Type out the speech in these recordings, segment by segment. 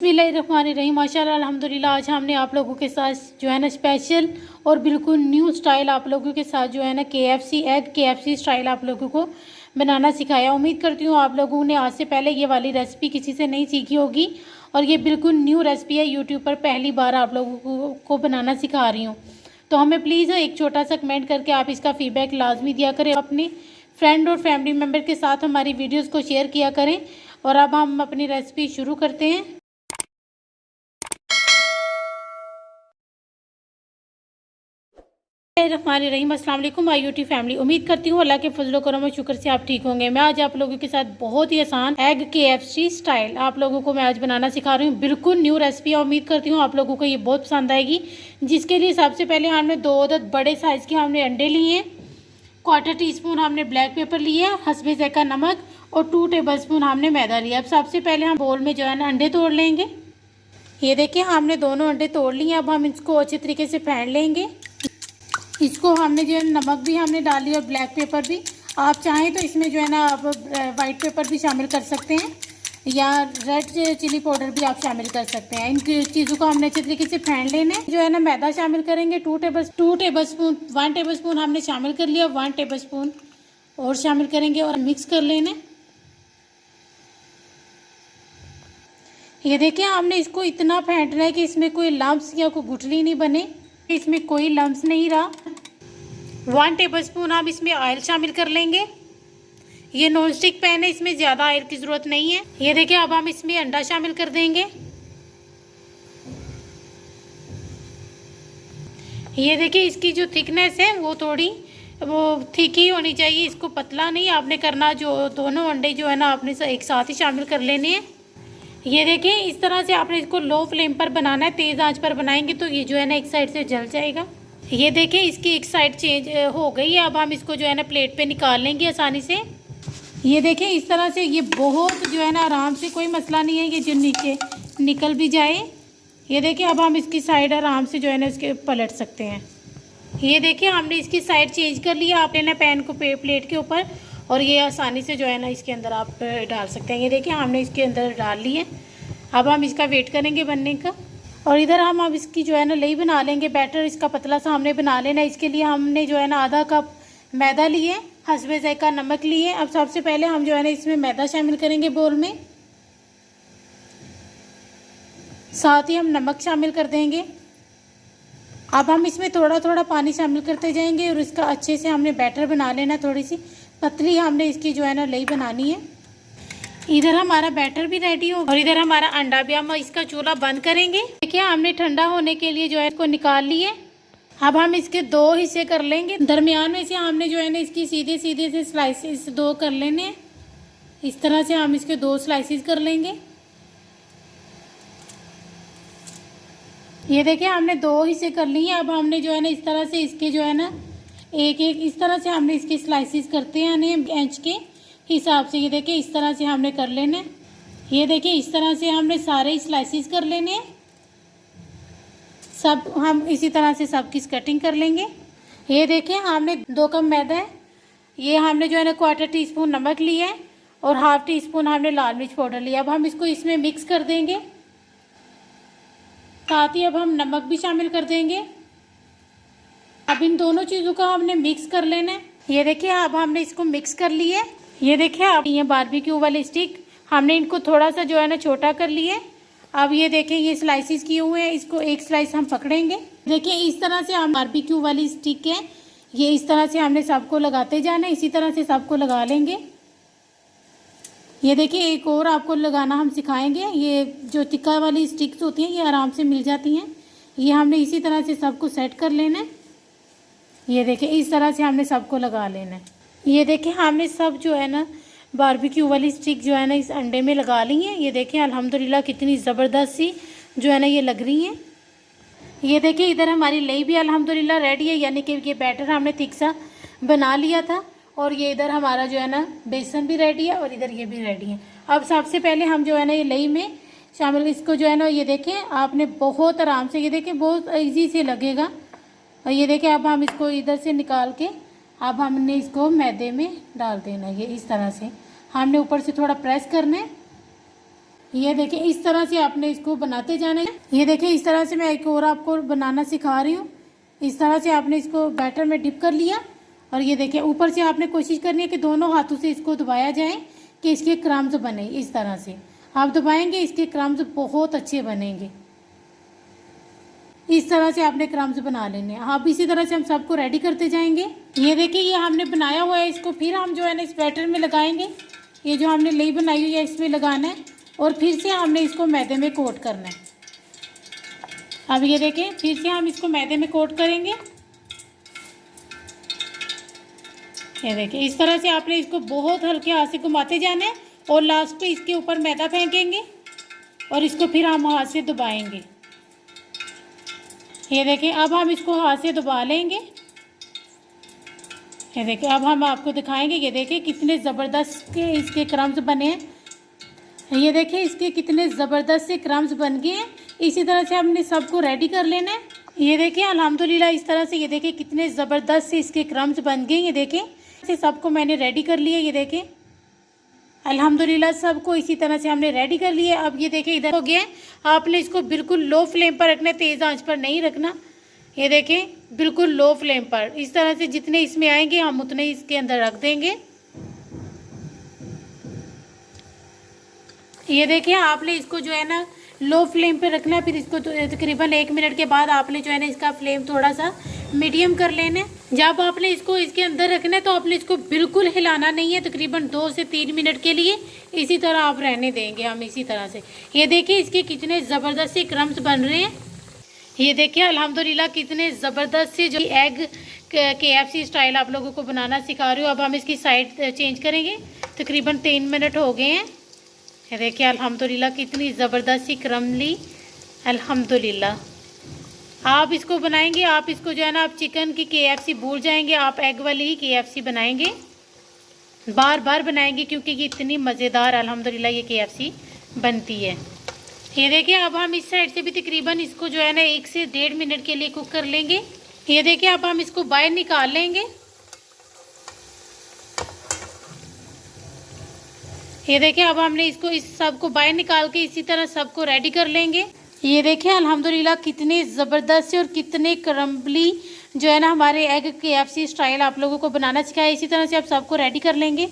बिस्मिल्लाहिर्रहमानिर्रहीम। माशाल्लाह अल्हम्दुलिल्लाह। आज हमने आप लोगों के साथ जो है ना स्पेशल और बिल्कुल न्यू स्टाइल आप लोगों के साथ जो है ना KFC स्टाइल आप लोगों को बनाना सिखाया। उम्मीद करती हूँ आप लोगों ने आज से पहले ये वाली रेसिपी किसी से नहीं सीखी होगी और ये बिल्कुल न्यू रेसिपी है। यूट्यूब पर पहली बार आप लोगों को बनाना सिखा रही हूँ, तो हमें प्लीज़ एक छोटा सा कमेंट करके आप इसका फ़ीडबैक लाजमी दिया करें। अपने फ्रेंड और फैमिली मेम्बर के साथ हमारी वीडियोज़ को शेयर किया करें। और अब हम अपनी रेसिपी शुरू करते हैं। रहीम अस्सलाम वालेकुम माय यूट्यूब फैमिली। उम्मीद करती हूँ अल्लाह के फजलो करम और शुक्र से आप ठीक होंगे। मैं आज आप लोगों के साथ बहुत ही आसान एग KFC स्टाइल आप लोगों को मैं आज बनाना सिखा रही हूँ। बिल्कुल न्यू रेसिपी है। उम्मीद करती हूँ आप लोगों को ये बहुत पसंद आएगी। जिसके लिए सबसे पहले हमने 2 अदद बड़े साइज़ के हमने अंडे लिए हैं, 1/4 टीस्पून हमने ब्लैक पेपर लिया, हस्बे ज़ायक़ा नमक और 2 टेबलस्पून हमने मैदा लिया। अब सबसे पहले हम बोल में जो है ना अंडे तोड़ लेंगे। ये देखिए हमने दोनों अंडे तोड़ लिए। अब हम इसको अच्छे तरीके से फेंट लेंगे। इसको हमने जो है नमक भी हमने डाल लिया और ब्लैक पेपर भी। आप चाहें तो इसमें जो है ना आप वाइट पेपर भी शामिल कर सकते हैं या रेड चिली पाउडर भी आप शामिल कर सकते हैं। इन चीज़ों को हमने अच्छे तरीके से फेंट लेना है। जो है ना मैदा शामिल करेंगे 1 टेबलस्पून हमने शामिल कर लिया। 1 टेबलस्पून और शामिल करेंगे और मिक्स कर लेना है। ये देखिए हमने इसको इतना फेंटना है कि इसमें कोई लम्स या कोई गुठली नहीं बने, इसमें कोई लम्स नहीं रहा। 1 टेबलस्पून हम इसमें ऑयल शामिल कर लेंगे। ये नॉन स्टिक पैन है, इसमें ज़्यादा ऑयल की ज़रूरत नहीं है। ये देखिए अब हम इसमें अंडा शामिल कर देंगे। ये देखिए इसकी जो थिकनेस है वो थोड़ी वो थिक ही होनी चाहिए, इसको पतला नहीं आपने करना। जो दोनों अंडे जो है ना आपने एक साथ ही शामिल कर लेने हैं। ये देखिए इस तरह से आपने इसको लो फ्लेम पर बनाना है। तेज़ आंच पर बनाएंगे तो ये जो है ना एक साइड से जल जाएगा। ये देखिए इसकी एक साइड चेंज हो गई है। अब हम इसको जो है ना प्लेट पे निकाल लेंगे आसानी से। ये देखिए इस तरह से ये बहुत जो है ना आराम से, कोई मसला नहीं है ये जो नीचे निकल भी जाए। ये देखिए अब हम इसकी साइड आराम से जो है ना इसके पलट सकते हैं। ये देखिए हमने इसकी साइड चेंज कर लिया। आप लेना पैन को प्लेट के ऊपर और ये आसानी से जो है ना इसके अंदर आप डाल सकते हैं। ये देखिए हमने इसके अंदर डाल ली है। अब हम इसका वेट करेंगे बनने का। और इधर हम अब इसकी जो है ना लई बना लेंगे। बैटर इसका पतला सा हमने बना लेना है। इसके लिए हमने जो है ना आधा कप मैदा लिए, हस्बे ज़ायक़ा नमक लिए। अब सबसे पहले हम जो है ना इसमें मैदा शामिल करेंगे बोल में, साथ ही हम नमक शामिल कर देंगे। अब हम इसमें थोड़ा थोड़ा पानी शामिल करते जाएंगे और इसका अच्छे से हमने बैटर बना लेना। थोड़ी सी पतली हमने इसकी जो है ना लई बनानी है। इधर हमारा बैटर भी रेडी हो और इधर हमारा अंडा भी। हम इसका चूल्हा बंद करेंगे। देखिए हमने ठंडा होने के लिए जो है इसको निकाल लिए। अब हम इसके 2 हिस्से कर लेंगे। दरमियान में से हमने जो है ना इसकी सीधे सीधे से स्लाइसेस 2 कर लेने हैं। इस तरह से हम इसके 2 स्लाइसेस कर लेंगे। ये देखिए हमने 2 हिस्से कर लिए। अब हमने जो है ना इस तरह से इसके जो है ना एक एक इस तरह से हमने इसकी स्लाइसेस करते हैं यानी इंच के हिसाब से। ये देखिए इस तरह से हमने कर लेने। ये देखिए इस तरह से हमने सारे स्लाइसेस कर लेने हैं। सब हम इसी तरह से सब की कटिंग कर लेंगे। ये देखिए हमने 2 कप मैदा है। ये हमने जो है ना 1/4 टीस्पून नमक लिया है और 1/2 टीस्पून हमने लाल मिर्च पाउडर लिया। अब हम इसको इसमें मिक्स कर देंगे। साथ ही अब हम नमक भी शामिल कर देंगे। अब इन दोनों चीज़ों का हमने मिक्स कर लेना है। ये देखिए अब हमने इसको मिक्स कर लिया है। ये देखिए अब ये बारबेक्यू वाले स्टिक हमने इनको थोड़ा सा जो है ना छोटा कर लिए। अब ये देखें ये स्लाइसिस किए हुए हैं, इसको एक स्लाइस हम पकड़ेंगे। देखिए इस तरह से हम बारबेक्यू वाली स्टिक है, ये इस तरह से हमने सबको लगाते जाना है। इसी तरह से सबको लगा लेंगे। ये देखिए एक और आपको लगाना हम सिखाएंगे। ये जो तिक्का वाली स्टिक्स होती हैं ये आराम से मिल जाती हैं। ये हमने इसी तरह से सबको सेट कर लेना है। ये देखिए इस तरह से हमने सबको लगा लेना है। ये देखिए हमने सब जो है ना बारबेक्यू वाली स्टिक जो है ना इस अंडे में लगा ली हैं। ये देखिए अल्हम्दुलिल्लाह कितनी ज़बरदस्त सी जो है ना ये लग रही हैं। ये देखिए इधर हमारी लई भी अल्हम्दुलिल्लाह रेडी है, यानी कि ये बैटर हमने थिक सा बना लिया था। और ये इधर हमारा जो है ना बेसन भी रेडी है और इधर ये भी रेडी है। अब सबसे पहले हम जो है ना ये लई में शामिल इसको जो है ना ये देखें आपने बहुत आराम से, ये देखें बहुत ईजी से लगेगा। और ये देखें अब हम इसको इधर से निकाल के अब हमने इसको मैदे में डाल देना। ये इस तरह से हमने ऊपर से थोड़ा प्रेस करना है। ये देखिए इस तरह से आपने इसको बनाते जाना है। ये देखिए इस तरह से मैं एक और आपको बनाना सिखा रही हूँ। इस तरह से आपने इसको बैटर में डिप कर लिया और ये देखिए ऊपर से आपने कोशिश करनी है कि दोनों हाथों से इसको दबाया जाए कि इसके क्रम्स बने। इस तरह से आप दबाएंगे, इसके क्रम्स बहुत अच्छे बनेंगे। इस तरह से आपने क्रम्स बना लेने हैं। अब इसी तरह से हम सबको रेडी करते जाएंगे। ये देखिए ये हमने बनाया हुआ है, इसको फिर हम जो है ना इस बैटर में लगाएंगे। ये जो हमने लेई बनाई हुई है इसमें लगाना है और फिर से हमने इसको मैदे में कोट करना है। अब ये देखें फिर से हम इसको मैदे में कोट करेंगे। ये देखिए इस तरह से आपने इसको बहुत हल्के हाथ से घुमाते जाना है और लास्ट पे इसके ऊपर मैदा फेंकेंगे और इसको फिर हम हाथ से दबाएंगे। ये देखिए अब हम इसको हाथ से दबा लेंगे। ये देखिए अब हम आपको दिखाएंगे। ये देखिए कितने ज़बरदस्त के इसके क्रम्स बने हैं। ये देखिए इसके कितने ज़बरदस्त से क्रम्स बन गए हैं। इसी तरह से हमने सबको रेडी कर लेना है। ये देखिए अल्हम्दुलिल्लाह इस तरह से ये देखिए कितने ज़बरदस्त से इसके क्रम्स बन गए। ये देखिए से सबको मैंने रेडी कर लिया। ये देखिए अल्हम्दुलिल्लाह सबको इसी तरह से हमने रेडी कर लिया। अब ये देखिए इधर हो गया। आपने इसको बिल्कुल लो फ्लेम पर रखना है, तेज़ आंच पर नहीं रखना। ये देखें बिल्कुल लो फ्लेम पर। इस तरह से जितने इसमें आएंगे हम उतने इसके अंदर रख देंगे। ये देखिए आपने इसको जो है ना लो फ्लेम पे रखना है। फिर इसको तकरीबन 1 मिनट के बाद आपने जो है ना इसका फ्लेम थोड़ा सा मीडियम कर लेना है। जब आपने इसको इसके अंदर रखना है तो आपने इसको बिल्कुल हिलाना नहीं है। तकरीबन 2 से 3 मिनट के लिए इसी तरह आप रहने देंगे हम इसी तरह से। ये देखिए इसके कितने ज़बरदस्त से क्रम्स बन रहे हैं। ये देखिए अल्हम्दुलिल्लाह कितने ज़बरदस्त से जो एग KFC स्टाइल आप लोगों को बनाना सिखा रही हूँ। अब हम इसकी साइड चेंज करेंगे। तकरीबन 3 मिनट हो गए हैं। ये देखिए अल्हम्दुलिल्लाह कितनी ज़बरदस्त सी क्रमली। अल्हम्दुलिल्लाह आप इसको बनाएंगे। आप इसको जो है ना आप चिकन की KFC भूल जाएंगे, आप एग वाली ही KFC बनाएंगे। बार बार बनाएंगे क्योंकि ये इतनी मज़ेदार अल्हम्दुलिल्लाह ये KFC बनती है। ये देखिए अब हम इस साइड से भी तकरीबन इसको जो है ना 1 से 1.5 मिनट के लिए कुक कर लेंगे। ये देखिए अब हम इसको बाहर निकाल लेंगे। ये देखिए अब हमने इसको इस सब को बाहर निकाल के इसी तरह सबको रेडी कर लेंगे। ये देखिए अल्हम्दुलिल्लाह कितने ज़बरदस्त और कितने क्रम्बली जो है ना हमारे एग KFC स्टाइल आप लोगों को बनाना सिखाया। इसी तरह से आप सबको रेडी कर लेंगे।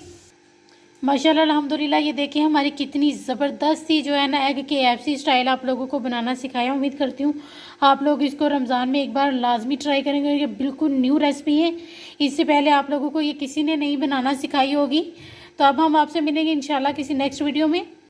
माशाल्लाह अल्हम्दुलिल्लाह ये देखिए हमारी कितनी ज़बरदस्त सी जो है ना एग KFC स्टाइल आप लोगों को बनाना सिखाया। उम्मीद करती हूँ आप लोग इसको रमज़ान में एक बार लाजमी ट्राई करेंगे। ये बिल्कुल न्यू रेसिपी है, इससे पहले आप लोगों को ये किसी ने नहीं बनाना सिखाई होगी। तो अब हम आपसे मिलेंगे इंशाल्लाह किसी नेक्स्ट वीडियो में।